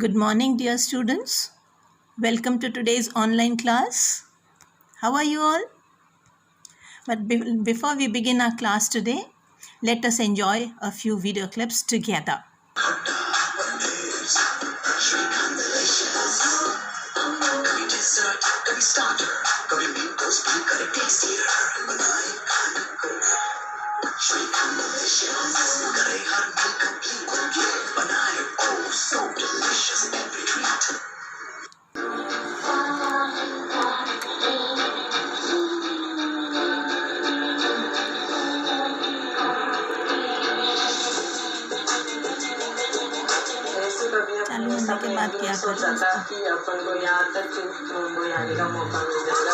Good morning, dear students. Welcome to today's online class. How are you all? But before we begin our class today, let us enjoy a few video clips together. चालू होने के बाद क्या सोचा करें था उसको? कि अपन को यहाँ तक मुंबई आने का मौका मिल जाएगा।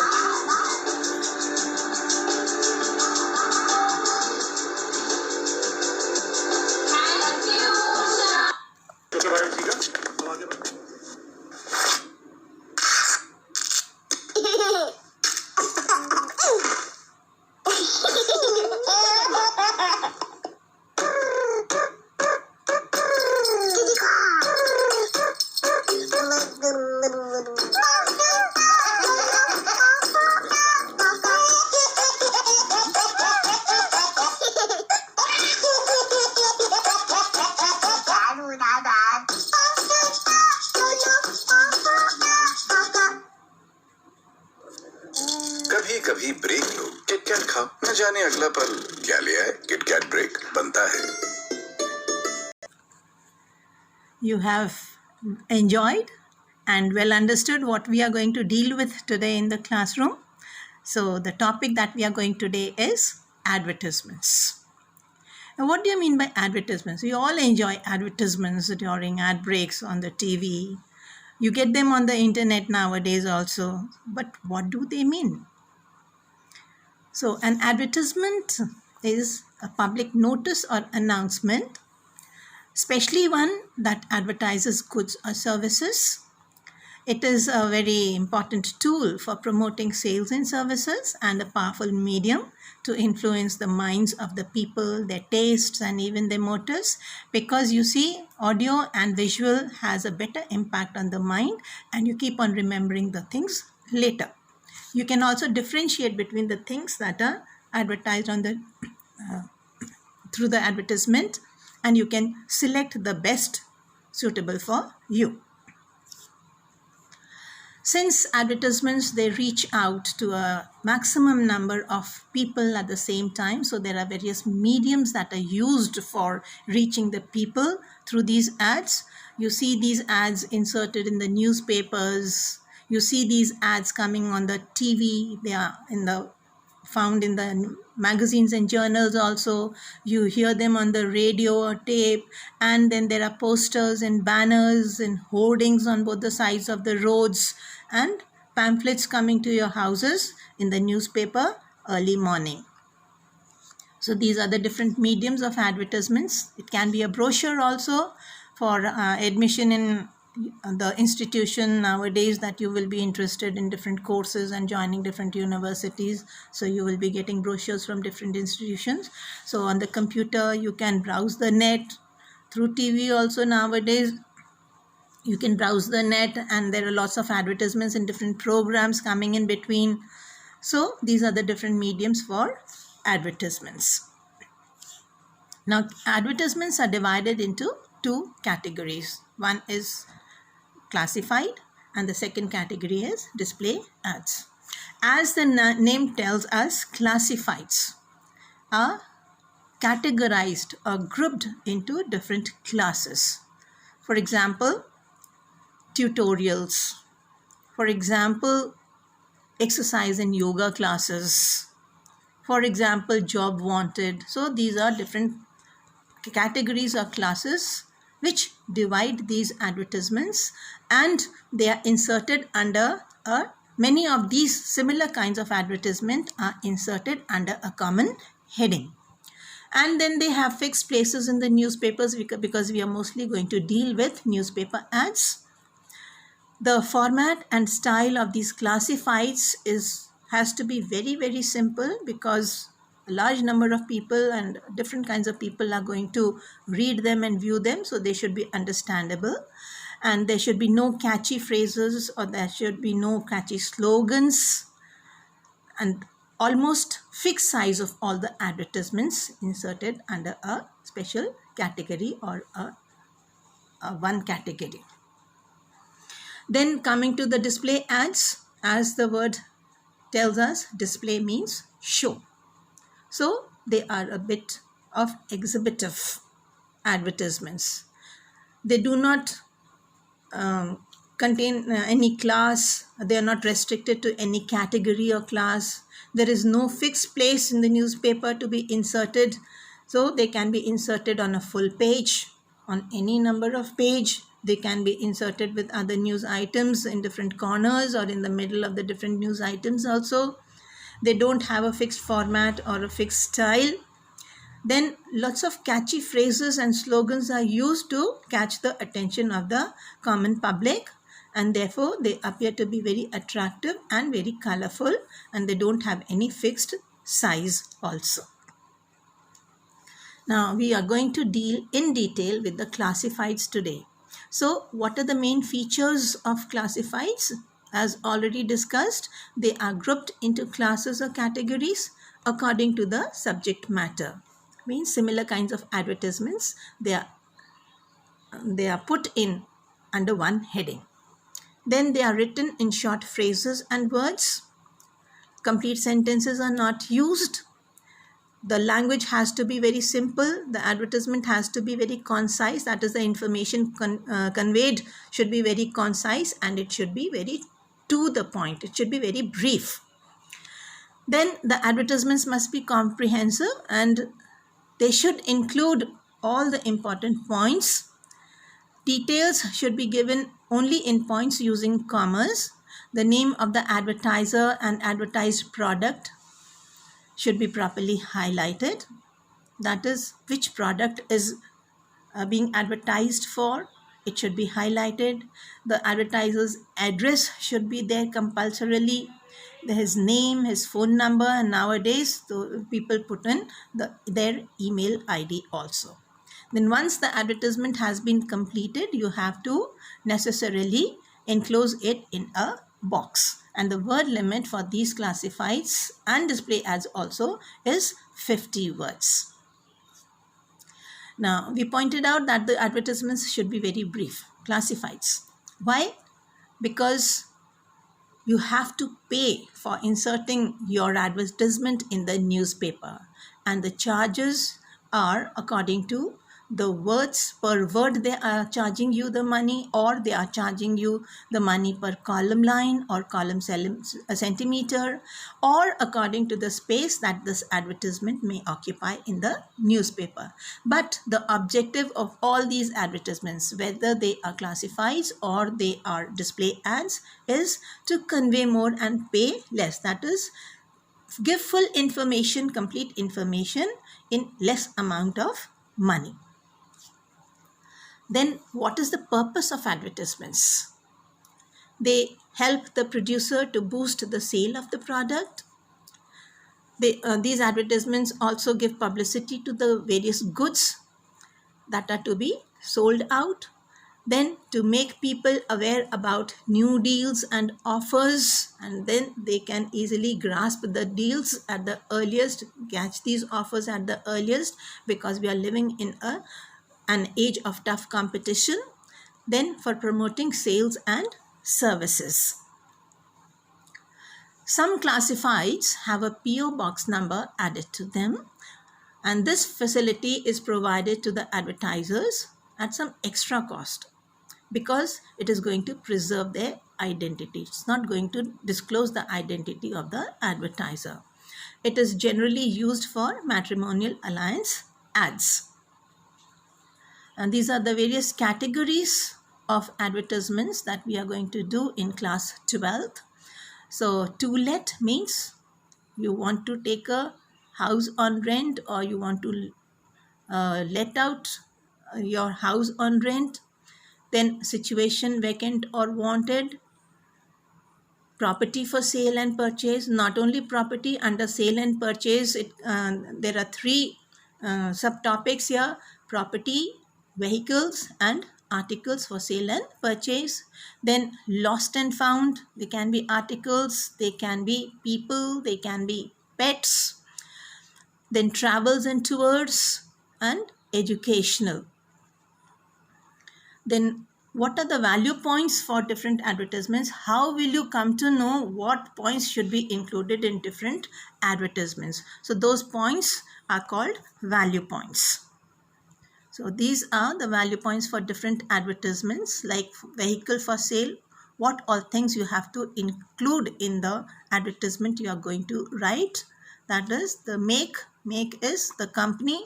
कभी कभी ब्रेक लो, किटकैट खाओ, न जाने अगला पल क्या ले आए। किटकैट ब्रेक बनता है। You have enjoyed and well understood what we are going to deal with today in the classroom. So the topic that we are going today is advertisements. Now, what do you mean by advertisements? We all enjoy advertisements during ad breaks on the TV. You get them on the internet nowadays also. But what do they mean? So an advertisement is a public notice or announcement, especially one that advertises goods or services. It is a very important tool for promoting sales and services and a powerful medium to influence the minds of the people, their tastes, and even their motives. Because you see, audio and visual has a better impact on the mind, and you keep on remembering the things later. You can also differentiate between the things that are advertised on the through the advertisement, and you can select the best suitable for you. Since advertisements, they reach out to a maximum number of people at the same time, so there are various mediums that are used for reaching the people through these ads. You see these ads inserted in the newspapers. You see these ads coming on the TV. They are found in the magazines and journals also. You hear them on the radio or tape, and then there are posters and banners and hoardings on both the sides of the roads, and pamphlets coming to your houses in the newspaper early morning. So these are the different mediums of advertisements. It can be a brochure also for admission in the institution nowadays that you will be interested in different courses and joining different universities. So you will be getting brochures from different institutions. So on the computer, you can browse the net. Through TV also nowadays, you can browse the net, and there are lots of advertisements and different programs coming in between. So these are the different mediums for advertisements. Now, advertisements are divided into two categories. One is classified, and the second category is display ads. As the name tells us, classifieds are categorized or grouped into different classes. For example, tutorials. For example, exercise and yoga classes. For example, job wanted. So these are different categories or classes which divide these advertisements, and they are inserted under many of these similar kinds of advertisement are inserted under a common heading. And then they have fixed places in the newspapers because we are mostly going to deal with newspaper ads. The format and style of these classifieds has to be very, very simple, because a large number of people and different kinds of people are going to read them and view them, so they should be understandable. and there should be no catchy phrases or there should be no catchy slogans, and almost fixed size of all the advertisements inserted under a special category or a one category. Then coming to the display ads, as the word tells us, display means show. So they are a bit of exhibitive advertisements. They do not contain any class. They are not restricted to any category or class. There is no fixed place in the newspaper to be inserted. So they can be inserted on a full page, on any number of page. They can be inserted with other news items in different corners or in the middle of the different news items also. They don't have a fixed format or a fixed style. Then lots of catchy phrases and slogans are used to catch the attention of the common public, and therefore they appear to be very attractive and very colorful, and they don't have any fixed size also. Now we are going to deal in detail with the classifieds today. So what are the main features of classifieds? As already discussed, they are grouped into classes or categories according to the subject matter. Means similar kinds of advertisements, they are put in under one heading. Then they are written in short phrases and words. Complete sentences are not used. The language has to be very simple. The advertisement has to be very concise. That is, the information conveyed should be very concise, and it should be very to the point. It should be very brief. Then the advertisements must be comprehensive, and they should include all the important points. Details should be given only in points using commas. The name of the advertiser and advertised product should be properly highlighted. That is, which product is being advertised for. It should be highlighted. The advertiser's address should be there compulsorily. His name, his phone number, and nowadays people put in their email ID also. Then once the advertisement has been completed, you have to necessarily enclose it in a box. And the word limit for these classifieds and display ads also is 50 words. Now, we pointed out that the advertisements should be very brief. Classifieds. Why? Because you have to pay for inserting your advertisement in the newspaper, and the charges are according to the words per word. They are charging you the money, or they are charging you the money per column line or column centimeter, or according to the space that this advertisement may occupy in the newspaper. But the objective of all these advertisements, whether they are classifieds or they are display ads, is to convey more and pay less. That is, give full information, complete information in less amount of money. Then what is the purpose of advertisements? They help the producer to boost the sale of the product. These advertisements also give publicity to the various goods that are to be sold out. Then to make people aware about new deals and offers, and then they can easily grasp the deals at the earliest, catch these offers at the earliest, because we are living in an age of tough competition. Then for promoting sales and services. Some classifieds have a PO box number added to them, and this facility is provided to the advertisers at some extra cost, because it is going to preserve their identity. It's not going to disclose the identity of the advertiser. It is generally used for matrimonial alliance ads. And these are the various categories of advertisements that we are going to do in class 12th. So to let means you want to take a house on rent, or you want to let out your house on rent. Then situation, vacant or wanted. Property for sale and purchase. Not only property, under sale and purchase, there are three subtopics here: property, vehicles, and articles for sale and purchase. Then lost and found, they can be articles, they can be people, they can be pets. Then travels and tours and educational. Then what are the value points for different advertisements? How will you come to know what points should be included in different advertisements? So those points are called value points. So these are the value points for different advertisements, like vehicle for sale. What all things you have to include in the advertisement you are going to write. That is the make is the company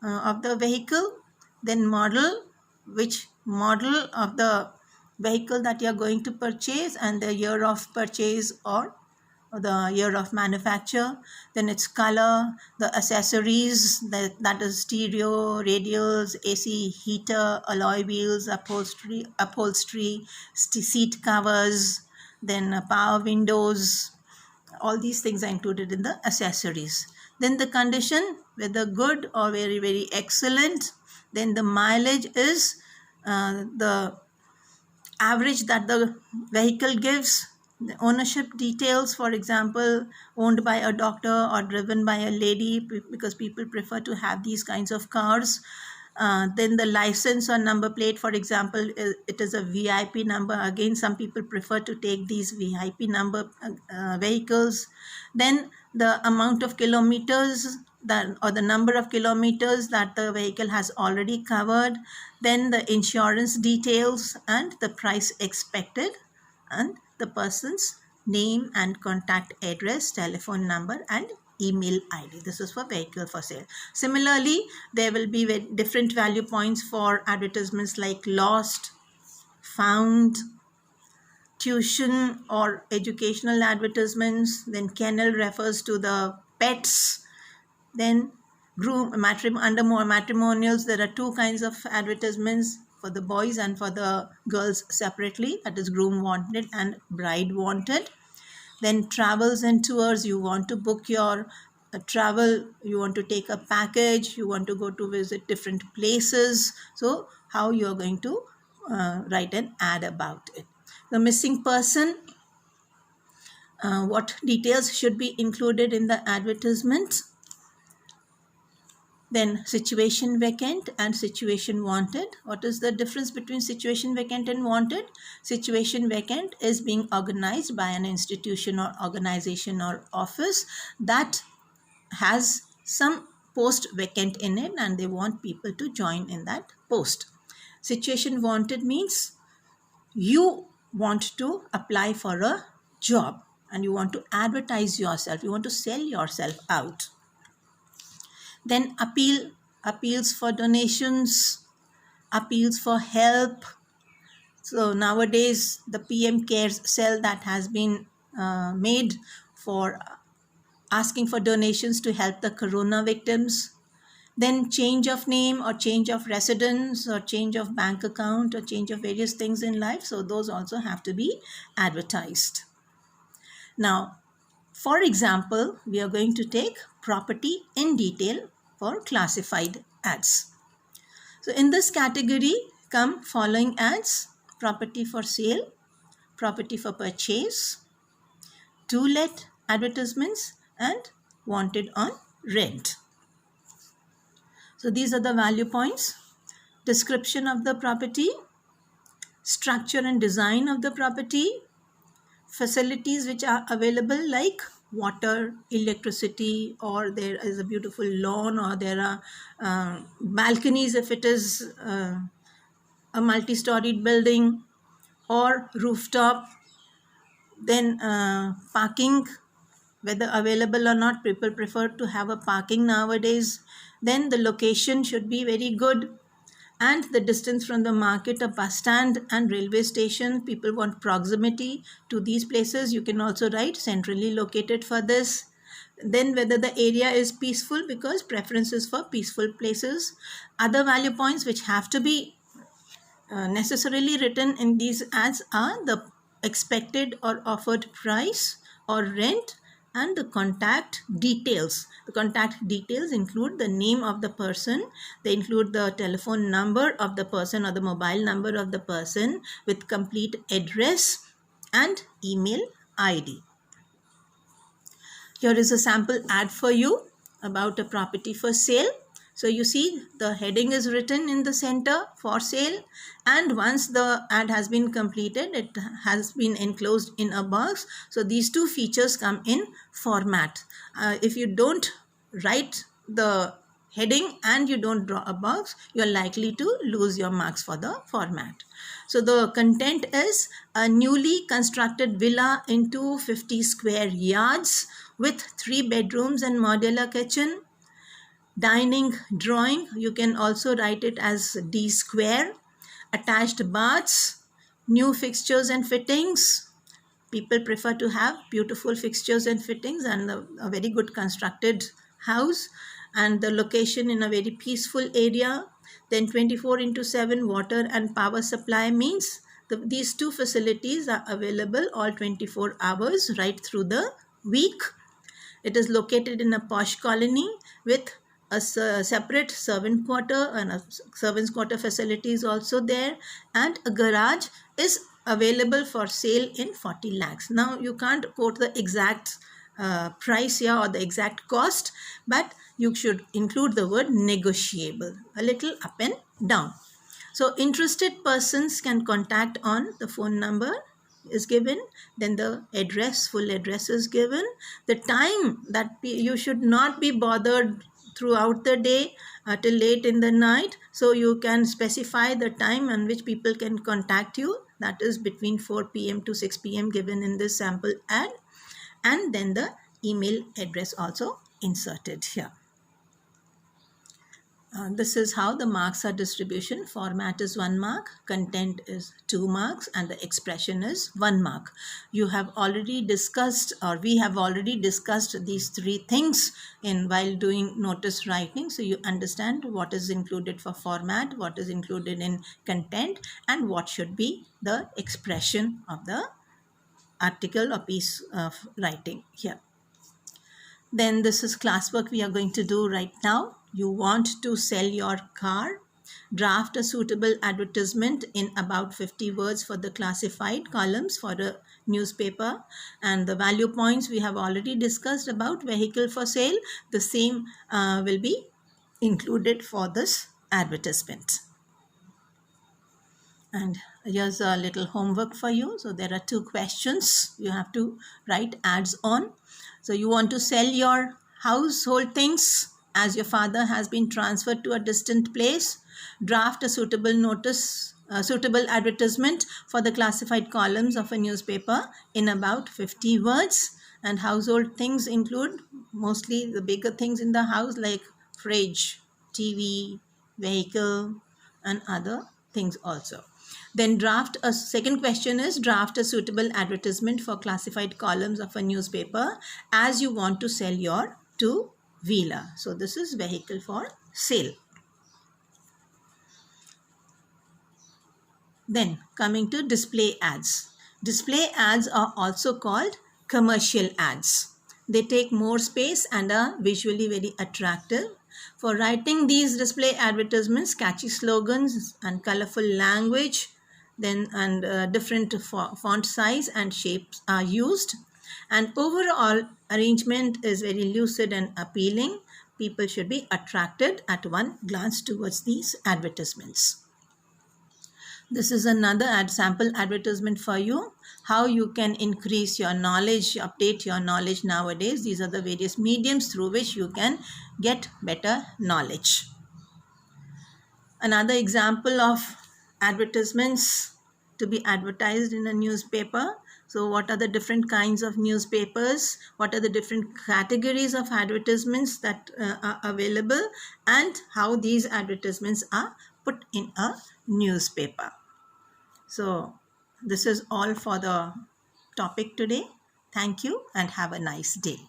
of the vehicle. Then model, which model of the vehicle that you are going to purchase, and the year of purchase or the year of manufacture. Then its color, the accessories, that is stereo, radials, AC, heater, alloy wheels, upholstery, seat covers, then power windows. All these things are included in the accessories. Then the condition, whether good or very, very excellent. Then the mileage is the average that the vehicle gives. The ownership details, for example, owned by a doctor or driven by a lady, because people prefer to have these kinds of cars. Then the license or number plate, for example, it is a VIP number. Again, some people prefer to take these VIP number vehicles. Then the amount of kilometers that, or the number of kilometers that the vehicle has already covered. Then the insurance details and the price expected, and the person's name and contact address, telephone number, and email ID. This is for vehicle for sale. Similarly, there will be different value points for advertisements like lost, found, tuition or educational advertisements. Then kennel refers to the pets. Then under more matrimonials, there are two kinds of advertisements, for the boys and for the girls separately, that is groom wanted and bride wanted. Then travels and tours, you want to book your travel, you want to take a package, you want to go to visit different places. So how you are going to write an ad about it. The missing person, what details should be included in the advertisement. Then situation vacant and situation wanted. What is the difference between situation vacant and wanted? Situation vacant is being organized by an institution or organization or office that has some post vacant in it and they want people to join in that post. Situation wanted means you want to apply for a job and you want to advertise yourself, you want to sell yourself out. Then appeals for donations, appeals for help. So nowadays the PM Cares cell that has been made for asking for donations to help the corona victims. Then change of name or change of residence or change of bank account or change of various things in life. So those also have to be advertised. Now, for example, we are going to take property in detail for classified ads. So in this category come following ads: property for sale, property for purchase, to let advertisements, and wanted on rent. So these are the value points: description of the property, structure and design of the property, facilities which are available like water, electricity, or there is a beautiful lawn, or there are balconies if it is a multi-storied building, or rooftop. Then parking, whether available or not, people prefer to have a parking nowadays. Then the location should be very good, and the distance from the market, a bus stand and railway station. People want proximity to these places. You can also write centrally located for this. Then whether the area is peaceful, because preference is for peaceful places. Other value points which have to be necessarily written in these ads are the expected or offered price or rent, and the contact details. The contact details include the name of the person, they include the telephone number of the person or the mobile number of the person with complete address and email ID. Here is a sample ad for you about a property for sale. So you see the heading is written in the center, for sale, and once the ad has been completed, it has been enclosed in a box. So these two features come in format. If you don't write the heading and you don't draw a box, you are likely to lose your marks for the format. So the content is a newly constructed villa in 250 square yards with 3 bedrooms and modular kitchen. Dining drawing, you can also write it as D square. Attached baths, new fixtures and fittings. People prefer to have beautiful fixtures and fittings and a very good constructed house, and the location in a very peaceful area. Then 24/7 water and power supply means these two facilities are available all 24 hours right through the week. It is located in a posh colony with a separate servant quarter, and a servant's quarter facility is also there, and a garage is available for sale in 40 lakhs. Now you can't quote the exact price here or the exact cost, but you should include the word negotiable, a little up and down. So interested persons can contact on the phone number is given, then the address, full address is given, the time that you should not be bothered throughout the day till late in the night. So you can specify the time on which people can contact you, that is between 4 p.m. to 6 p.m. given in this sample ad, and then the email address also inserted here. This is how the marks are distribution. Format is 1 mark, content is 2 marks, and the expression is 1 mark. You have already discussed, or we have already discussed these 3 things while doing notice writing. So you understand what is included for format, what is included in content, and what should be the expression of the article or piece of writing here. Then this is classwork we are going to do right now. You want to sell your car. Draft a suitable advertisement in about 50 words for the classified columns for a newspaper. And the value points we have already discussed about vehicle for sale. The same will be included for this advertisement. And here's a little homework for you. So there are 2 questions you have to write ads on. So you want to sell your household things as your father has been transferred to a distant place. Draft a suitable advertisement for the classified columns of a newspaper in about 50 words. And household things include mostly the bigger things in the house like fridge, TV, vehicle, and other things also. Then second question is draft a suitable advertisement for classified columns of a newspaper as you want to sell your 2-wheeler. So this is vehicle for sale. Then coming to display ads. Display ads are also called commercial ads. They take more space and are visually very attractive. For writing these display advertisements, catchy slogans and colorful language, different font size and shapes are used. And overall arrangement is very lucid and appealing. People should be attracted at one glance towards these advertisements. This is another sample advertisement for you. How you can increase your knowledge, update your knowledge nowadays. These are the various mediums through which you can get better knowledge. Another example of advertisements to be advertised in a newspaper. So what are the different kinds of newspapers? What are the different categories of advertisements that are available, and how these advertisements are put in a newspaper? So this is all for the topic today. Thank you and have a nice day.